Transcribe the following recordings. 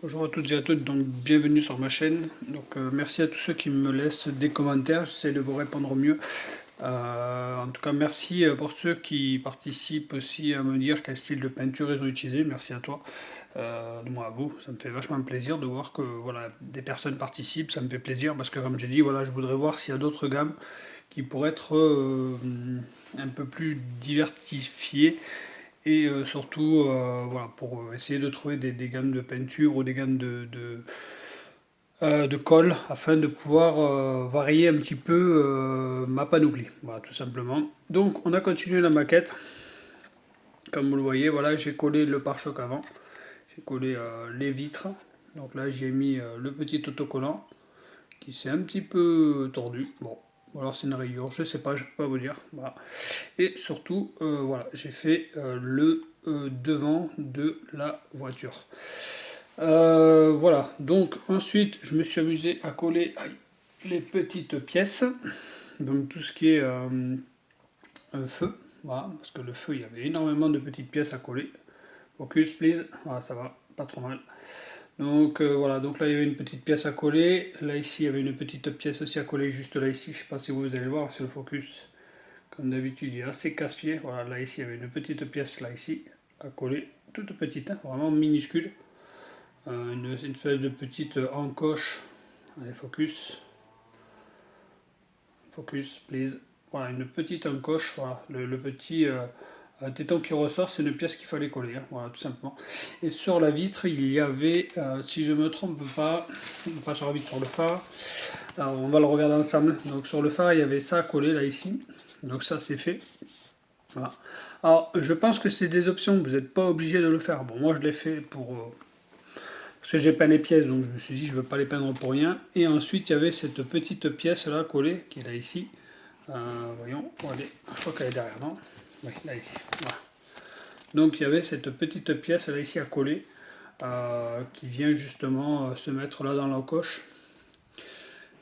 Bonjour à toutes et à tous, donc bienvenue sur ma chaîne. Donc merci à tous ceux qui me laissent des commentaires, j'essaie de vous répondre au mieux. En tout cas, merci pour ceux qui participent aussi à me dire quel style de peinture ils ont utilisé. Merci à toi, de moi à vous. Ça me fait vachement plaisir de voir que voilà, des personnes participent, ça me fait plaisir parce que comme j'ai dit, voilà, je voudrais voir s'il y a d'autres gammes qui pourraient être un peu plus diversifiées et surtout voilà, pour essayer de trouver des gammes de peinture ou des gammes de colle afin de pouvoir varier un petit peu ma panoplie, voilà, tout simplement. Donc on a continué la maquette, comme vous le voyez, voilà, j'ai collé le pare-choc avant, j'ai collé les vitres, donc là j'ai mis le petit autocollant qui s'est un petit peu tordu, bon, ou alors c'est une rayure, je sais pas, je peux pas vous dire, voilà. Et surtout, voilà, j'ai fait le devant de la voiture. Voilà, donc ensuite je me suis amusé à coller les petites pièces, donc tout ce qui est un feu, voilà, parce que le feu il y avait énormément de petites pièces à coller. Focus please, voilà, ça va, pas trop mal. Donc voilà, donc là il y avait une petite pièce à coller, là ici il y avait une petite pièce aussi à coller juste là ici, je sais pas si vous allez voir, c'est le focus. Comme d'habitude, il est assez casse-pied. Voilà, là ici, il y avait une petite pièce là ici à coller, toute petite, hein, vraiment minuscule. Une espèce de petite encoche. Allez, focus. Focus, please. Voilà, une petite encoche. Voilà, le petit téton qui ressort, c'est une pièce qu'il fallait coller. Hein, voilà, tout simplement. Et sur la vitre, il y avait, si je ne me trompe pas sur la vitre, sur le phare. Alors, on va le regarder ensemble. Donc sur le phare, il y avait ça à coller là ici. Donc ça, c'est fait. Voilà. Alors, je pense que c'est des options, vous n'êtes pas obligé de le faire. Bon, moi je l'ai fait pour. Parce que j'ai peint les pièces, donc je me suis dit je ne veux pas les peindre pour rien. Et ensuite, il y avait cette petite pièce là collée, qui est là ici. Voyons, regardez, je crois qu'elle est derrière, non? Oui, là ici. Voilà. Donc il y avait cette petite pièce là ici à coller, qui vient justement se mettre là dans la coche.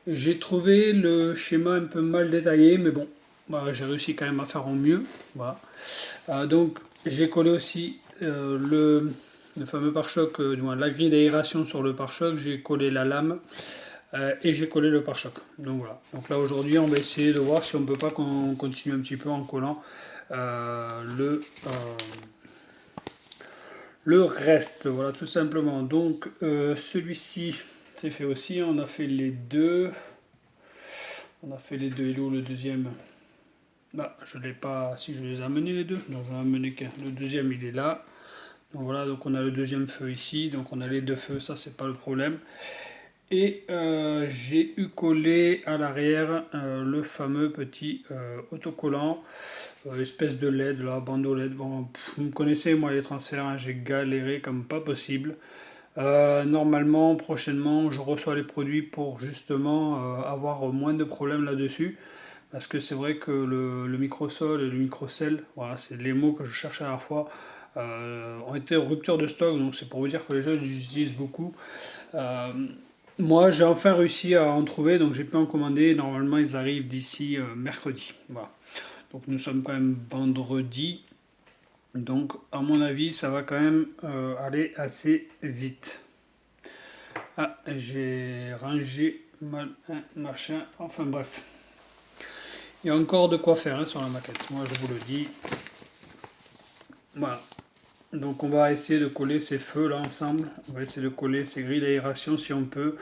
J'ai trouvé le schéma un peu mal détaillé, mais bon, bah, j'ai réussi quand même à faire au mieux. Voilà. Donc j'ai collé aussi le fameux pare-choc, du moins la grille d'aération sur le pare-choc, j'ai collé la lame et j'ai collé le pare-choc. Donc voilà. Donc là aujourd'hui on va essayer de voir si on peut pas qu'on continue un petit peu en collant euh, le, euh, le reste. Voilà tout simplement. Donc celui-ci c'est fait aussi, on a fait les deux. On a fait les deux, et le deuxième? Bah, je l'ai pas. Si je les ai amenés les deux, donc j'en ai amené qu'un. Le deuxième il est là. Donc voilà, donc on a le deuxième feu ici, donc on a les deux feux, ça c'est pas le problème. Et j'ai eu collé à l'arrière le fameux petit autocollant, espèce de LED, là, bandeau LED. Bon, vous me connaissez, moi les transferts, hein, j'ai galéré comme pas possible. Normalement, prochainement, je reçois les produits pour justement avoir moins de problèmes là-dessus. Parce que c'est vrai que le microsol et le microcell, voilà, c'est les mots que je cherchais à la fois, ont été en rupture de stock, donc c'est pour vous dire que les gens les utilisent beaucoup. Euh, Moi, j'ai enfin réussi à en trouver, donc j'ai pu en commander. Normalement, ils arrivent d'ici mercredi. Voilà. Donc nous sommes quand même vendredi, donc à mon avis, ça va quand même aller assez vite. Ah, j'ai rangé un machin, enfin bref. Il y a encore de quoi faire hein, sur la maquette, moi je vous le dis. Voilà. Donc on va essayer de coller ces feux là ensemble. On va essayer de coller ces grilles d'aération si on peut.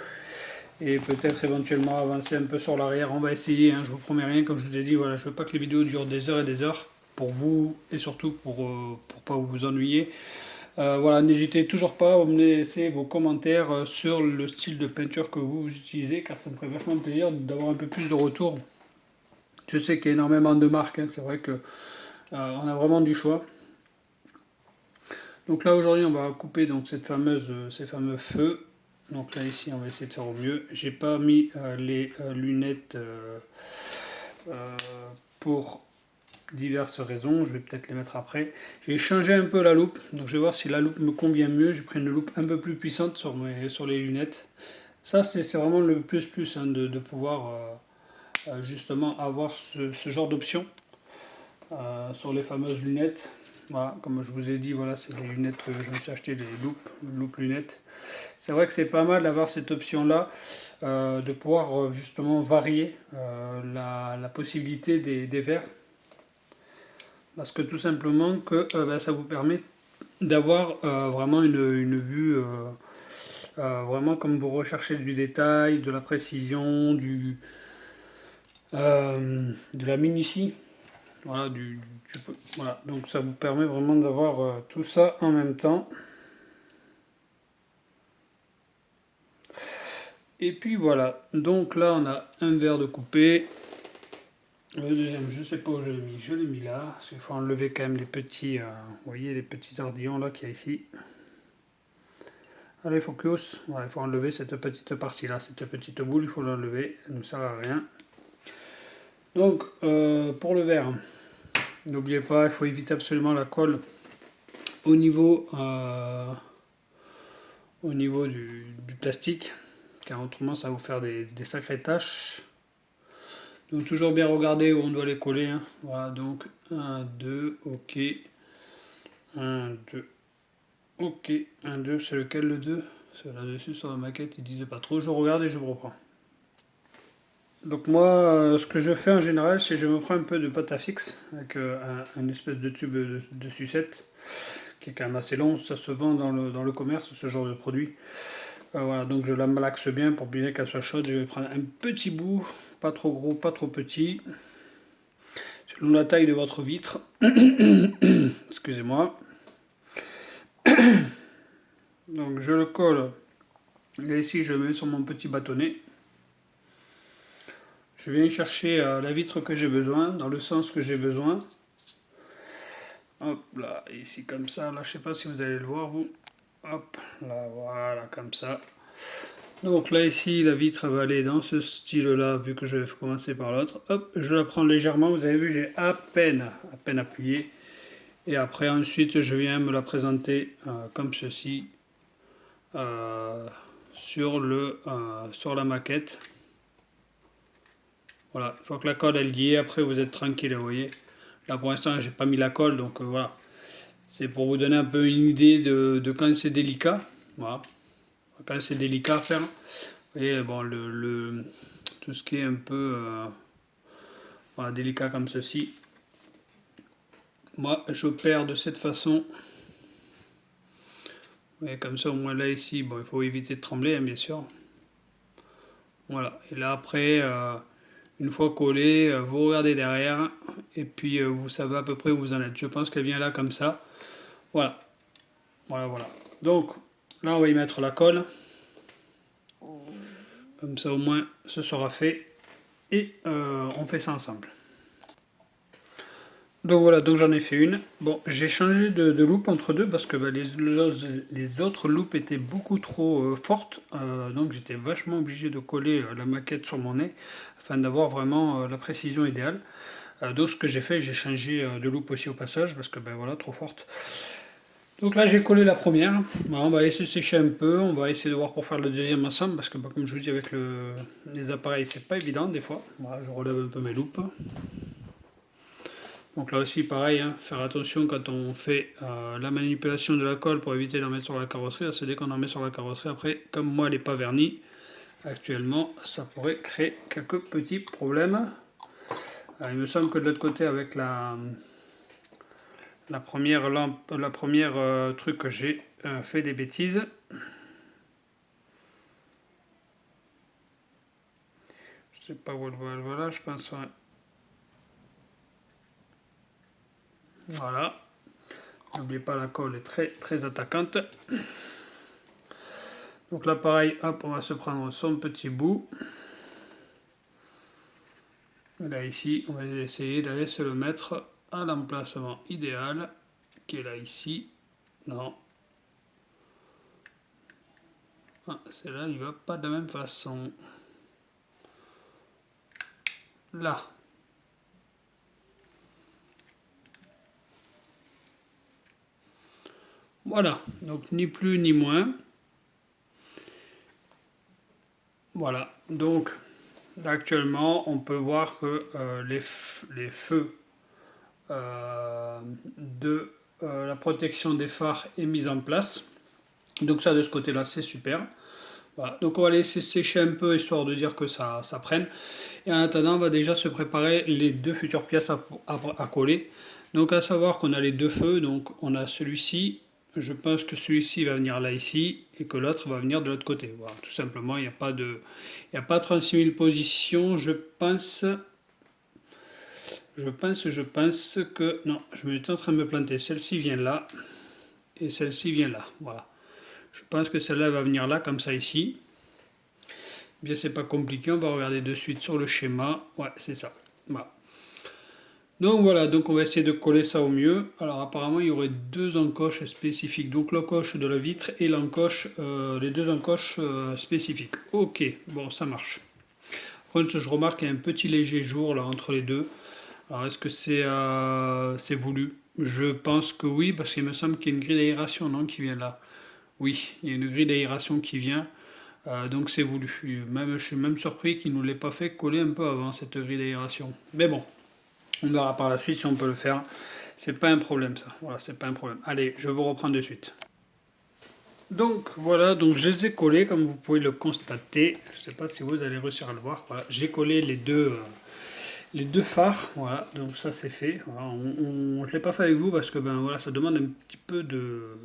Et peut-être éventuellement avancer un peu sur l'arrière. On va essayer, hein, je vous promets rien, comme je vous ai dit, voilà, je veux pas que les vidéos durent des heures et des heures. Pour vous et surtout pour pas vous ennuyer. Voilà, n'hésitez toujours pas à me laisser vos commentaires sur le style de peinture que vous utilisez, car ça me ferait vachement plaisir d'avoir un peu plus de retours. Je sais qu'il y a énormément de marques, hein, c'est vrai que on a vraiment du choix. Donc là aujourd'hui on va couper donc ces fameux feux. Donc là ici on va essayer de faire au mieux. J'ai pas mis les lunettes pour diverses raisons. Je vais peut-être les mettre après. J'ai changé un peu la loupe. Donc je vais voir si la loupe me convient mieux. J'ai pris une loupe un peu plus puissante sur les lunettes. Ça c'est vraiment le plus hein, de pouvoir justement avoir ce genre d'option sur les fameuses lunettes. Voilà, comme je vous ai dit, voilà, c'est les lunettes, je me suis acheté les loupes lunettes. C'est vrai que c'est pas mal d'avoir cette option-là, de pouvoir justement varier la possibilité des verres. Parce que tout simplement que ben, ça vous permet d'avoir vraiment une vue, vraiment comme vous recherchez du détail, de la précision, de la minutie. Voilà, voilà, donc ça vous permet vraiment d'avoir tout ça en même temps. Et puis voilà, donc là on a un verre de coupé. Le deuxième, je sais pas où je l'ai mis là, parce qu'il faut enlever quand même les petits, vous voyez les petits ardillons là qu'il y a ici. Allez, focus, voilà, il faut enlever cette petite partie là, cette petite boule, il faut l'enlever, elle ne sert à rien. Donc pour le verre, n'oubliez pas, il faut éviter absolument la colle au niveau, du plastique, car autrement ça va vous faire des sacrées taches. Donc toujours bien regarder où on doit les coller, hein. Voilà, donc 1, 2, ok, 1, 2, ok, 1, 2, c'est lequel le 2? C'est là-dessus sur la maquette, il disait pas trop, je regarde et je vous reprends. Donc moi, ce que je fais en général, c'est que je me prends un peu de pâte à fixe, avec un espèce de tube de sucette, qui est quand même assez long, ça se vend dans le commerce, ce genre de produit. Voilà, donc je la malaxe bien pour bien qu'elle soit chaude, je vais prendre un petit bout, pas trop gros, pas trop petit, selon la taille de votre vitre. Excusez-moi. Donc je le colle, et ici je mets sur mon petit bâtonnet. Je viens chercher la vitre que j'ai besoin, dans le sens que j'ai besoin. Hop là, ici comme ça, là je sais pas si vous allez le voir vous. Hop là, voilà, comme ça. Donc là ici, la vitre va aller dans ce style là, vu que je vais commencer par l'autre. Hop, je la prends légèrement, vous avez vu, j'ai à peine appuyé. Et après ensuite, je viens me la présenter comme ceci sur la maquette. Voilà, une fois que la colle elle y est, après vous êtes tranquille, vous voyez. Là pour l'instant, j'ai pas mis la colle, donc voilà. C'est pour vous donner un peu une idée de quand c'est délicat. Voilà. Quand c'est délicat à faire. Et bon, tout ce qui est un peu voilà, délicat comme ceci, moi j'opère de cette façon. Et comme ça, au moins là, ici, bon, il faut éviter de trembler, hein, bien sûr. Voilà. Et là, après, une fois collé, vous regardez derrière. Et puis, vous savez à peu près où vous en êtes. Je pense qu'elle vient là, comme ça. Voilà. Voilà, voilà. Donc, là, on va y mettre la colle. Comme ça, au moins, ce sera fait. Et on fait ça ensemble. Donc voilà, donc j'en ai fait une. Bon, j'ai changé de loupe entre deux parce que bah, les autres loupes étaient beaucoup trop fortes. Donc j'étais vachement obligé de coller la maquette sur mon nez afin d'avoir vraiment la précision idéale. Donc ce que j'ai fait, j'ai changé de loupe aussi au passage parce que ben voilà, trop forte. Donc là j'ai collé la première. Bon, on va laisser sécher un peu. On va essayer de voir pour faire le deuxième ensemble parce que bah, comme je vous dis avec les appareils c'est pas évident des fois. Voilà, je relève un peu mes loupes. Donc là aussi pareil, hein, faire attention quand on fait la manipulation de la colle pour éviter d'en mettre sur la carrosserie, parce que dès qu'on en met sur la carrosserie, après, comme moi elle n'est pas vernie, actuellement, ça pourrait créer quelques petits problèmes. Il me semble que de l'autre côté, avec la première lampe, la première truc que j'ai fait des bêtises. Je sais pas où elle va, voilà, je pense. Ouais. Voilà. N'oubliez pas, la colle est très très attaquante. Donc là pareil, hop, on va se prendre son petit bout. Et là ici, on va essayer d'aller se le mettre à l'emplacement idéal, qui est là ici. Non. Ah, celle-là, il va pas de la même façon. Là. Voilà, donc ni plus ni moins. Voilà, donc là, actuellement, on peut voir que les feux de la protection des phares est mise en place. Donc ça de ce côté là c'est super. Voilà. Donc on va laisser sécher un peu histoire de dire que ça prenne. Et en attendant on va déjà se préparer les deux futures pièces à coller. Donc à savoir qu'on a les deux feux, donc on a celui-ci, je pense que celui-ci va venir là ici et que l'autre va venir de l'autre côté. Voilà, tout simplement, il n'y a pas 36 000 positions, je pense que, non, je me suis en train de me planter, celle-ci vient là et celle-ci vient là, voilà. Je pense que celle-là va venir là, comme ça ici. Bien, c'est pas compliqué, on va regarder de suite sur le schéma, ouais, c'est ça, voilà. Donc voilà, donc on va essayer de coller ça au mieux. Alors apparemment il y aurait deux encoches spécifiques, donc l'encoche de la vitre et l'encoche, les deux encoches spécifiques. Ok, bon ça marche. Par contre je remarque qu'il y a un petit léger jour là entre les deux. Alors est-ce que c'est voulu? Je pense que oui, parce qu'il me semble qu'il y a une grille d'aération, non, qui vient là. Oui, il y a une grille d'aération qui vient, donc c'est voulu. Même, je suis même surpris qu'il ne nous l'ait pas fait coller un peu avant cette grille d'aération. Mais bon. On verra par la suite si on peut le faire. C'est pas un problème ça. Voilà, c'est pas un problème. Allez, je vous reprends de suite. Donc voilà, donc je les ai collés comme vous pouvez le constater. Je sais pas si vous allez réussir à le voir. Voilà, j'ai collé les deux phares. Voilà, donc ça c'est fait. Voilà, je l'ai pas fait avec vous parce que ben voilà, ça demande un petit peu de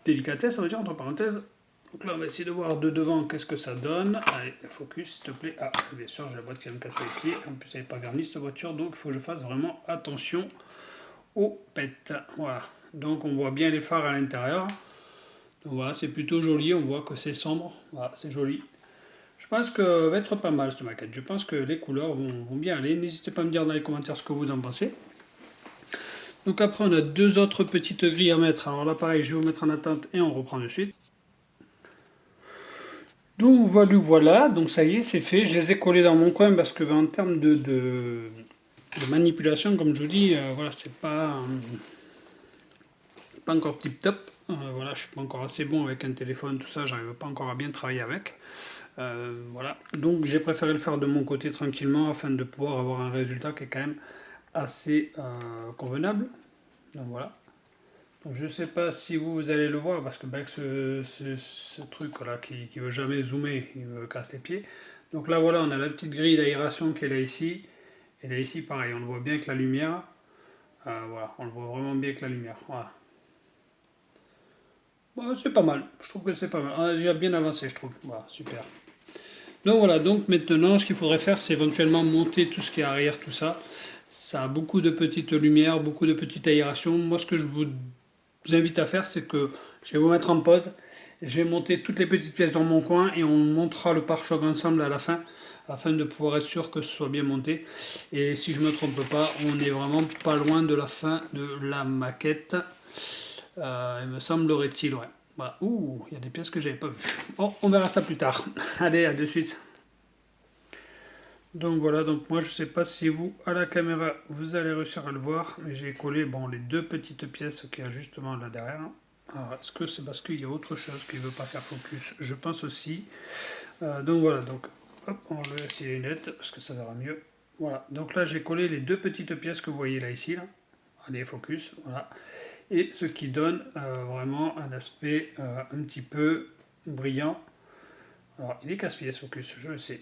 délicatesse, on va dire entre parenthèses. Donc là, on va essayer de voir de devant qu'est-ce que ça donne. Allez, focus, s'il te plaît. Ah, bien sûr, j'ai la boîte qui va me casser les pieds. En plus, elle n'est pas vernie, cette voiture, donc il faut que je fasse vraiment attention aux pètes. Voilà. Donc, on voit bien les phares à l'intérieur. Donc voilà, c'est plutôt joli. On voit que c'est sombre. Voilà, c'est joli. Je pense que va être pas mal, cette maquette. Je pense que les couleurs vont bien aller. N'hésitez pas à me dire dans les commentaires ce que vous en pensez. Donc après, on a deux autres petites grilles à mettre. Alors là, pareil, je vais vous mettre en attente et on reprend de suite. Donc voilà, donc ça y est, c'est fait. Je les ai collés dans mon coin parce que en termes de manipulation, comme je vous dis, voilà, c'est pas encore tip top. Voilà, je suis pas encore assez bon avec un téléphone, tout ça, j'arrive pas encore à bien travailler avec. Voilà, donc j'ai préféré le faire de mon côté tranquillement afin de pouvoir avoir un résultat qui est quand même assez convenable. Donc voilà. Donc je ne sais pas si vous allez le voir parce que avec ce truc là qui veut jamais zoomer, il me casse les pieds. Donc là voilà, on a la petite grille d'aération qui est là ici. Et là ici pareil, on le voit bien avec la lumière. Voilà, on le voit vraiment bien avec la lumière. Voilà. Bon, c'est pas mal, je trouve que c'est pas mal. On a déjà bien avancé, je trouve. Voilà, super. Donc voilà, donc maintenant ce qu'il faudrait faire c'est éventuellement monter tout ce qui est arrière, tout ça. Ça a beaucoup de petites lumières, beaucoup de petites aérations. Moi ce que je vous invite à faire, c'est que je vais vous mettre en pause. Je vais monter toutes les petites pièces dans mon coin et on montera le pare-choc ensemble à la fin afin de pouvoir être sûr que ce soit bien monté. Et si je ne me trompe pas, on est vraiment pas loin de la fin de la maquette. Il me semblerait-il, ouais. Voilà. Ouh, il y a des pièces que j'avais pas vues. Bon, on verra ça plus tard. Allez, à de suite. Donc voilà, donc moi je sais pas si vous, à la caméra, vous allez réussir à le voir, mais j'ai collé bon, les deux petites pièces qu'il y a justement là derrière. Alors, est-ce que c'est parce qu'il y a autre chose qui ne veut pas faire focus? Je pense aussi. Donc voilà, donc hop, on va laisser les lunettes parce que ça verra mieux. Voilà, donc là j'ai collé les deux petites pièces que vous voyez là ici. Là. Allez, focus, voilà. Et ce qui donne vraiment un aspect un petit peu brillant. Alors, il est casse-pied ce focus, je le sais.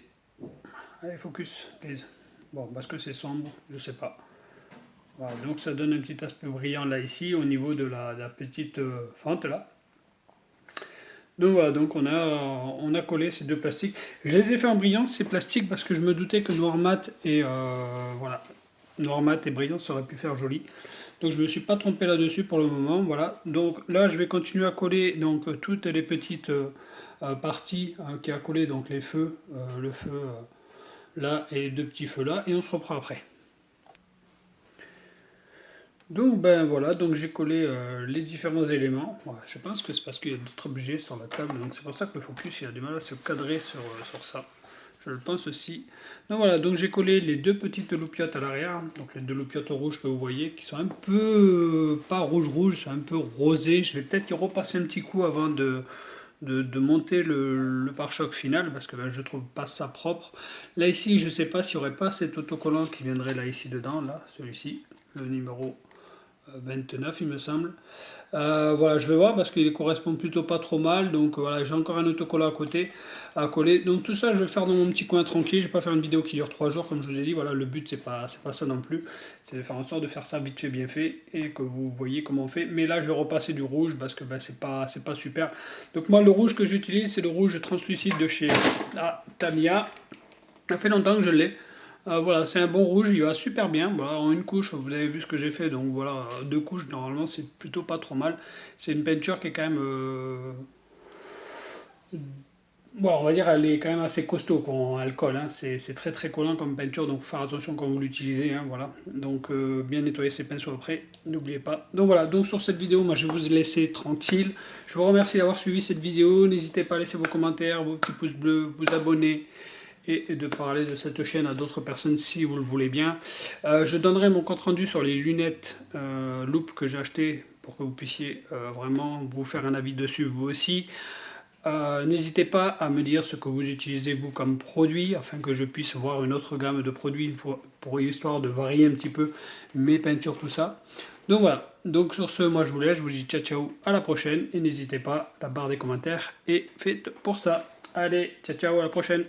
Allez, focus, please. Bon, parce que c'est sombre, je sais pas. Voilà, donc ça donne un petit aspect brillant là ici au niveau de la petite fente là. Donc voilà, donc on a collé ces deux plastiques. Je les ai fait en brillant ces plastiques parce que je me doutais que noir mat et voilà, noir mat et brillant ça aurait pu faire joli. Donc je me suis pas trompé là-dessus pour le moment. Voilà. Donc là je vais continuer à coller donc toutes les petites parties qui a collé donc les feux, le feu là et les deux petits feux là et on se reprend après. Donc ben voilà, donc j'ai collé les différents éléments. Ouais, je pense que c'est parce qu'il y a d'autres objets sur la table, donc c'est pour ça que le focus il a du mal à se cadrer sur ça. Je le pense aussi. Donc voilà, donc j'ai collé les deux petites loupiottes à l'arrière, donc les deux loupiottes rouges que vous voyez, qui sont un peu, pas rouge, sont un peu rosées. Je vais peut-être y repasser un petit coup avant de monter le pare-choc final, parce que ben, je trouve pas ça propre. Là ici, je sais pas s'il n'y aurait pas cet autocollant qui viendrait là ici dedans, là, celui-ci, le numéro 29 il me semble. Voilà, je vais voir parce qu'il correspond plutôt pas trop mal. Donc voilà, j'ai encore un autocollant à côté à coller. Donc tout ça, je vais le faire dans mon petit coin tranquille. Je vais pas faire une vidéo qui dure 3 jours comme je vous ai dit. Voilà, le but c'est pas ça non plus. C'est de faire en sorte de faire ça vite fait, bien fait et que vous voyez comment on fait. Mais là, je vais repasser du rouge parce que ben, c'est pas super. Donc moi, le rouge que j'utilise, c'est le rouge translucide de chez Tamiya. Ça fait longtemps que je l'ai. Voilà, c'est un bon rouge, il va super bien. Voilà, en une couche, vous avez vu ce que j'ai fait, donc voilà, deux couches, normalement, c'est plutôt pas trop mal. C'est une peinture qui est quand même. Bon, on va dire, elle est quand même assez costaud quand elle colle. Hein. C'est très très collant comme peinture, donc faut faire attention quand vous l'utilisez. Hein, voilà. Donc bien nettoyer ses pinceaux après, n'oubliez pas. Donc voilà, donc sur cette vidéo, moi je vais vous laisser tranquille. Je vous remercie d'avoir suivi cette vidéo. N'hésitez pas à laisser vos commentaires, vos petits pouces bleus, vous abonner et de parler de cette chaîne à d'autres personnes si vous le voulez bien. Je donnerai mon compte rendu sur les lunettes loupe que j'ai acheté pour que vous puissiez vraiment vous faire un avis dessus vous aussi. N'hésitez pas à me dire ce que vous utilisez vous comme produit afin que je puisse voir une autre gamme de produits pour histoire de varier un petit peu mes peintures, tout ça. Donc voilà, donc sur ce, moi je vous laisse, je vous dis ciao ciao, à la prochaine et n'hésitez pas, la barre des commentaires est faite pour ça. Allez, ciao ciao, à la prochaine.